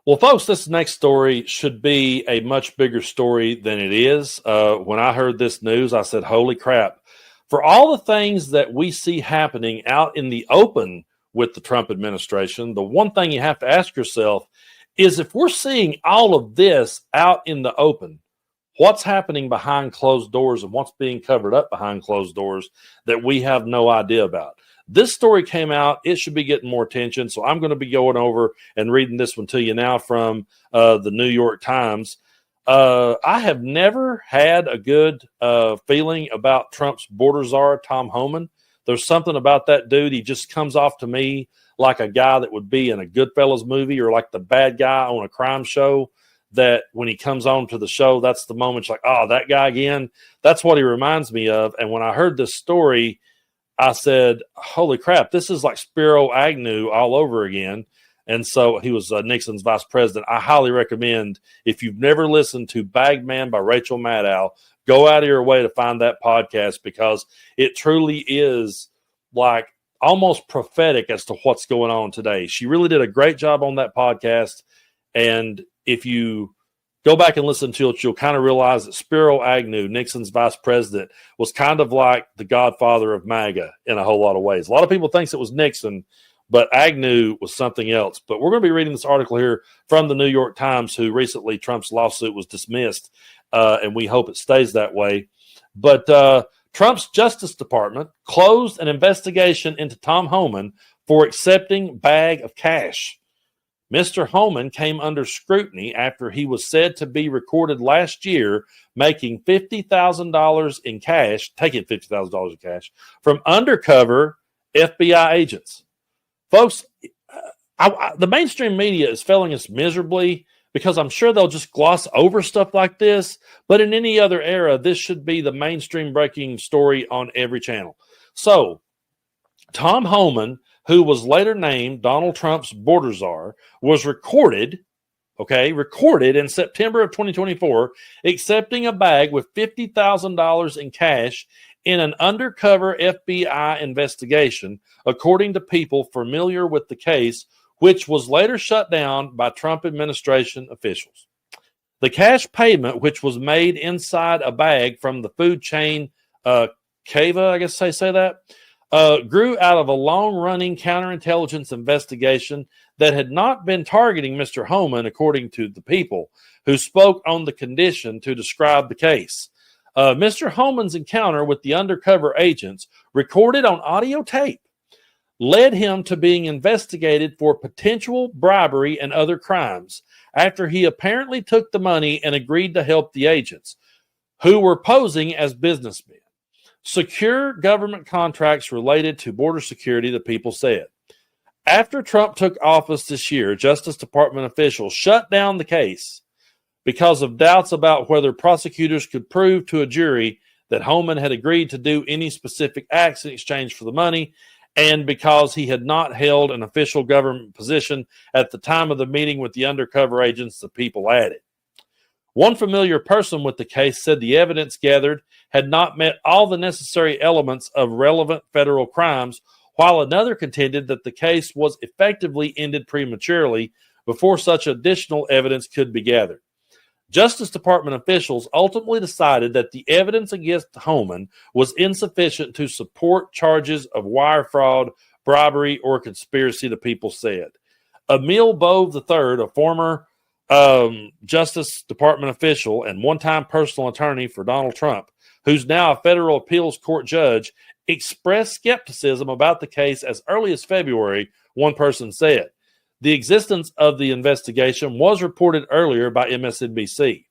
Well, folks, this next story should be a much bigger story than it is. When I heard this news, I said, holy crap. For all the things that we see happening out in the open with the Trump administration, the one thing you have to ask yourself is, if we're seeing all of this out in the open, what's happening behind closed doors and what's being covered up behind closed doors that we have no idea about? This story came out. It should be getting more attention. So I'm going to be going over and reading this one to you now from the New York Times. I have never had a good feeling about Trump's border czar, Tom Homan. There's something about that dude. He just comes off to me like a guy that would be in a Goodfellas movie, or like the bad guy on a crime show, that when he comes on to the show, that's the moment you're like, oh, that guy again. That's what he reminds me of. And when I heard this story, I said, holy crap, this is like Spiro Agnew all over again. And so he was Nixon's vice president. I highly recommend, if you've never listened to Bagman by Rachel Maddow, go out of your way to find that podcast, because it truly is like almost prophetic as to what's going on today. She really did a great job on that podcast. And if you go back and listen to it, you'll kind of realize that Spiro Agnew, Nixon's vice president, was kind of like the godfather of MAGA in a whole lot of ways. A lot of people think it was Nixon, but Agnew was something else. But we're going to be reading this article here from the New York Times, who recently Trump's lawsuit was dismissed, and we hope it stays that way. But Trump's Justice Department closed an investigation into Tom Homan for accepting bag of cash. Mr. Homan came under scrutiny after he was said to be recorded last year making $50,000 in cash, taking $50,000 in cash from undercover FBI agents. Folks, the mainstream media is failing us miserably, because I'm sure they'll just gloss over stuff like this. But in any other era, this should be the mainstream breaking story on every channel. So, Tom Homan, who was later named Donald Trump's border czar, was recorded in September of 2024, accepting a bag with $50,000 in cash in an undercover FBI investigation, according to people familiar with the case, which was later shut down by Trump administration officials. The cash payment, which was made inside a bag from the food chain Cava, I guess they say that, grew out of a long-running counterintelligence investigation that had not been targeting Mr. Homan, according to the people who spoke on the condition to describe the case. Mr. Homan's encounter with the undercover agents, recorded on audio tape, led him to being investigated for potential bribery and other crimes after he apparently took the money and agreed to help the agents, who were posing as businessmen, secure government contracts related to border security, the people said. After Trump took office this year, Justice Department officials shut down the case because of doubts about whether prosecutors could prove to a jury that Homan had agreed to do any specific acts in exchange for the money, and because he had not held an official government position at the time of the meeting with the undercover agents, the people added. One familiar person with the case said the evidence gathered had not met all the necessary elements of relevant federal crimes, while another contended that the case was effectively ended prematurely before such additional evidence could be gathered. Justice Department officials ultimately decided that the evidence against Homan was insufficient to support charges of wire fraud, bribery, or conspiracy, the people said. Emil Bove III, a former Justice Department official and one-time personal attorney for Donald Trump, who's now a federal appeals court judge, expressed skepticism about the case as early as February, one person said. The existence of the investigation was reported earlier by MSNBC.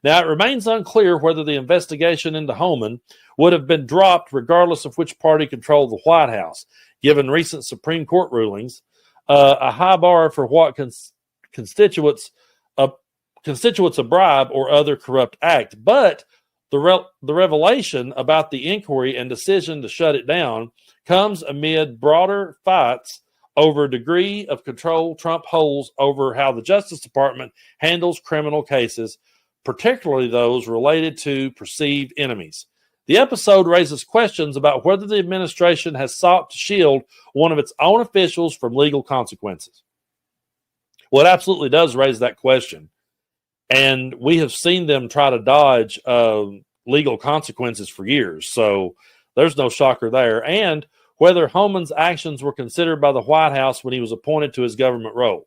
Now, it remains unclear whether the investigation into Homan would have been dropped regardless of which party controlled the White House, given recent Supreme Court rulings, a high bar for what constitutes a bribe or other corrupt act. But the revelation about the inquiry and decision to shut it down comes amid broader fights over degree of control Trump holds over how the Justice Department handles criminal cases, particularly those related to perceived enemies. The episode raises questions about whether the administration has sought to shield one of its own officials from legal consequences. Well, it absolutely does raise that question. And we have seen them try to dodge legal consequences for years. So there's no shocker there. And whether Homan's actions were considered by the White House when he was appointed to his government role.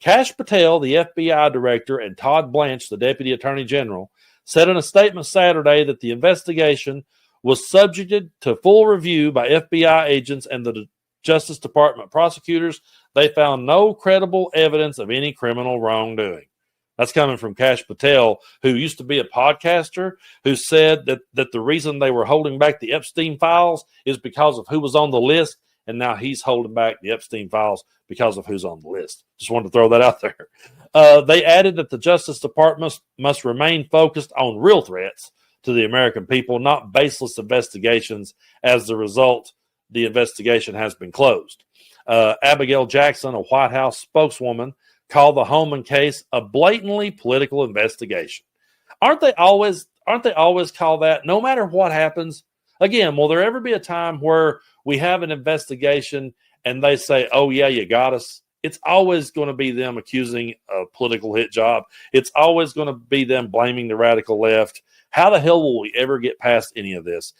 Kash Patel, the FBI director, and Todd Blanche, the deputy attorney general, said in a statement Saturday that the investigation was subjected to full review by FBI agents and the Justice Department prosecutors. They found no credible evidence of any criminal wrongdoing. That's coming from Kash Patel, who used to be a podcaster, who said that the reason they were holding back the Epstein files is because of who was on the list, and now he's holding back the Epstein files because of who's on the list. Just wanted to throw that out there. They added that the Justice Department must remain focused on real threats to the American people, not baseless investigations. As a result, the investigation has been closed. Abigail Jackson, a White House spokeswoman, called the Homan case a blatantly political investigation. Aren't they always call that? No matter what happens, again, will there ever be a time where we have an investigation and they say, oh yeah, you got us? It's always going to be them accusing a political hit job. It's always going to be them blaming the radical left. How the hell will we ever get past any of this?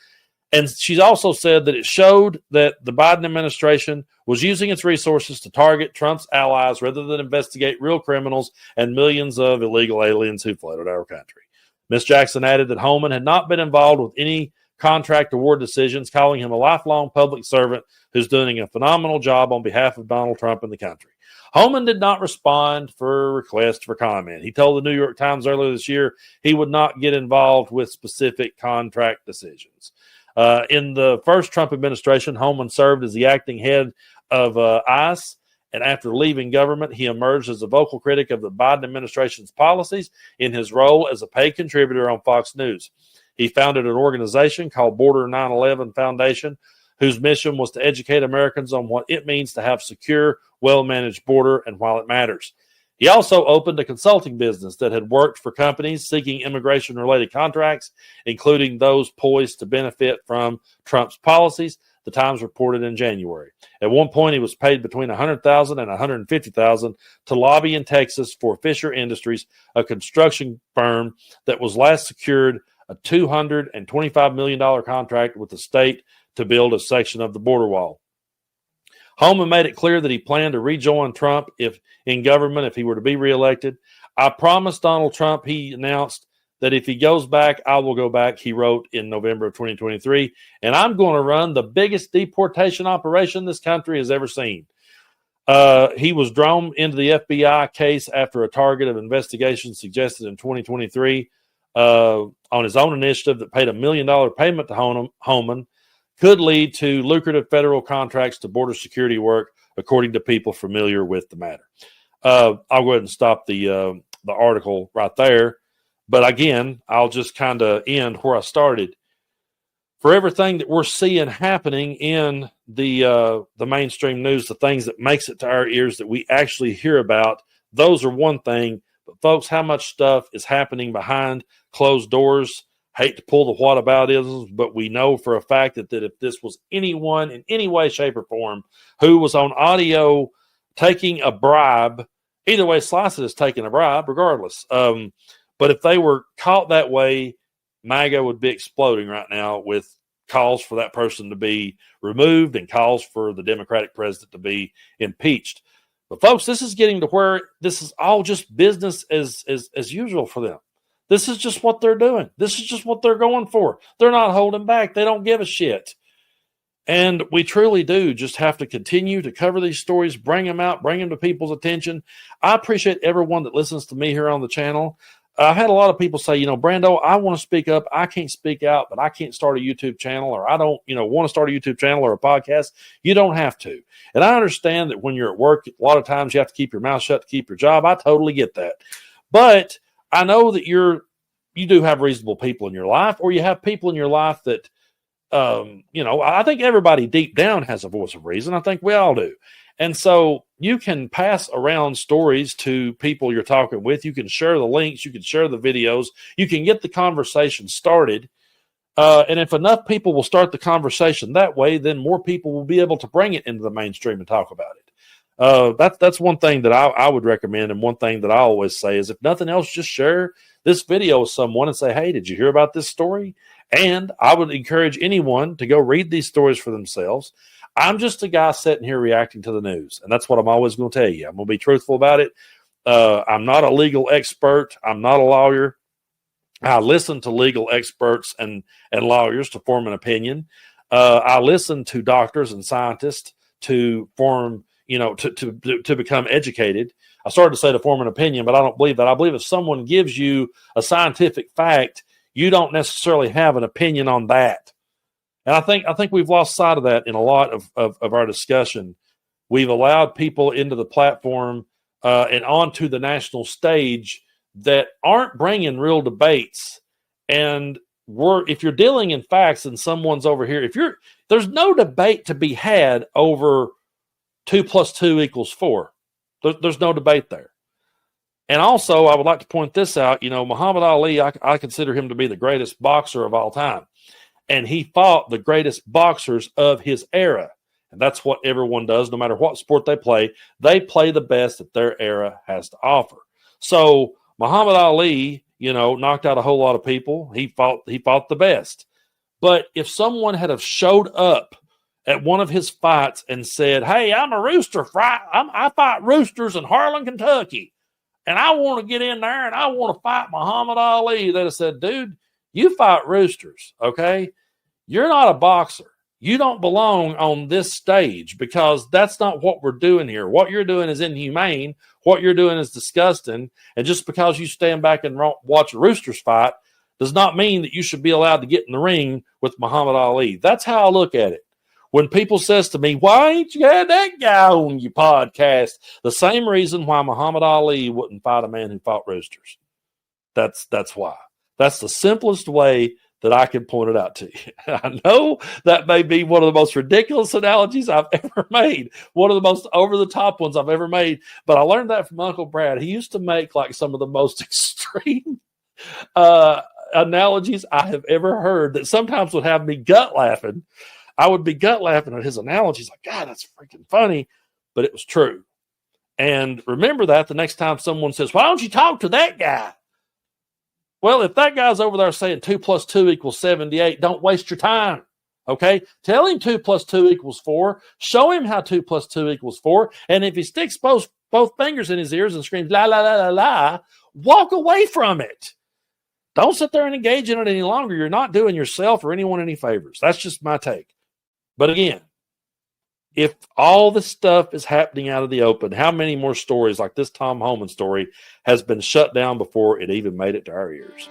And she's also said that it showed that the Biden administration was using its resources to target Trump's allies rather than investigate real criminals and millions of illegal aliens who flooded our country. Ms. Jackson added that Homan had not been involved with any contract award decisions, calling him a lifelong public servant who's doing a phenomenal job on behalf of Donald Trump and the country. Homan did not respond for requests for comment. He told the New York Times earlier this year he would not get involved with specific contract decisions. In the first Trump administration, Homan served as the acting head of ICE, and after leaving government, he emerged as a vocal critic of the Biden administration's policies in his role as a paid contributor on Fox News. He founded an organization called Border 9/11 Foundation, whose mission was to educate Americans on what it means to have secure, well-managed border and why it matters. He also opened a consulting business that had worked for companies seeking immigration-related contracts, including those poised to benefit from Trump's policies, the Times reported in January. At one point, he was paid between $100,000 and $150,000 to lobby in Texas for Fisher Industries, a construction firm that was last secured a $225 million contract with the state to build a section of the border wall. Homan made it clear that he planned to rejoin Trump if in government if he were to be reelected. I promised Donald Trump, he announced, that if he goes back, I will go back, he wrote in November of 2023, and I'm going to run the biggest deportation operation this country has ever seen. He was drawn into the FBI case after a target of investigation suggested in 2023 on his own initiative that paid $1 million payment to Homan could lead to lucrative federal contracts to border security work, according to people familiar with the matter. I'll go ahead and stop the article right there. But again, I'll just kind of end where I started. For everything that we're seeing happening in the mainstream news, the things that makes it to our ears that we actually hear about, those are one thing. But folks, how much stuff is happening behind closed doors? Hate to pull the whataboutisms, but we know for a fact that if this was anyone in any way, shape, or form who was on audio taking a bribe, either way, slice it as taking a bribe, regardless. But if they were caught that way, MAGA would be exploding right now with calls for that person to be removed and calls for the Democratic president to be impeached. But folks, this is getting to where this is all just business as usual for them. This is just what they're doing. This is just what they're going for. They're not holding back. They don't give a shit. And we truly do just have to continue to cover these stories, bring them out, bring them to people's attention. I appreciate everyone that listens to me here on the channel. I've had a lot of people say, Brando, I want to speak up. I can't speak out, but I can't start a YouTube channel, or I don't, want to start a YouTube channel or a podcast. You don't have to. And I understand that when you're at work, a lot of times you have to keep your mouth shut to keep your job. I totally get that. But I know that you do have reasonable people in your life, or you have people in your life that, I think everybody deep down has a voice of reason. I think we all do. And so you can pass around stories to people you're talking with. You can share the links. You can share the videos. You can get the conversation started. And if enough people will start the conversation that way, then more people will be able to bring it into the mainstream and talk about it. That's one thing that I would recommend, and one thing that I always say is, if nothing else, just share this video with someone and say, hey, did you hear about this story? And I would encourage anyone to go read these stories for themselves. I'm just a guy sitting here reacting to the news, and that's what I'm always going to tell you. I'm going to be truthful about it. I'm not a legal expert. I'm not a lawyer. I listen to legal experts and lawyers to form an opinion. I listen to doctors and scientists to form, to become educated. I started to say to form an opinion, but I don't believe that. I believe if someone gives you a scientific fact, you don't necessarily have an opinion on that. And I think we've lost sight of that in a lot of our discussion. We've allowed people into the platform and onto the national stage that aren't bringing real debates. And if you're dealing in facts and someone's over here, there's no debate to be had over 2 + 2 = 4. There's no debate there. And also, I would like to point this out. Muhammad Ali, I consider him to be the greatest boxer of all time. And he fought the greatest boxers of his era. And that's what everyone does, no matter what sport they play. They play the best that their era has to offer. So Muhammad Ali, knocked out a whole lot of people. He fought the best. But if someone had have showed up at one of his fights and said, hey, I'm a rooster. I fight roosters in Harlan, Kentucky, and I want to get in there and I want to fight Muhammad Ali, they'd have said, dude, you fight roosters, okay? You're not a boxer. You don't belong on this stage, because that's not what we're doing here. What you're doing is inhumane. What you're doing is disgusting. And just because you stand back and watch a roosters fight does not mean that you should be allowed to get in the ring with Muhammad Ali. That's how I look at it. When people says to me, why ain't you had that guy on your podcast? The same reason why Muhammad Ali wouldn't fight a man who fought roosters. That's why. That's the simplest way that I can point it out to you. I know that may be one of the most ridiculous analogies I've ever made, one of the most over-the-top ones I've ever made, but I learned that from Uncle Brad. He used to make like some of the most extreme analogies I have ever heard that sometimes would have me gut laughing. I would be gut laughing at his analogies, like, God, that's freaking funny, but it was true. And remember that the next time someone says, why don't you talk to that guy? Well, if that guy's over there saying 2 + 2 = 78, don't waste your time. Okay? Tell him 2 + 2 = 4. Show him how 2 + 2 = 4. And if he sticks both fingers in his ears and screams, la, la, la, la, la, walk away from it. Don't sit there and engage in it any longer. You're not doing yourself or anyone any favors. That's just my take. But again, if all this stuff is happening out of the open, how many more stories like this Tom Homan story has been shut down before it even made it to our ears?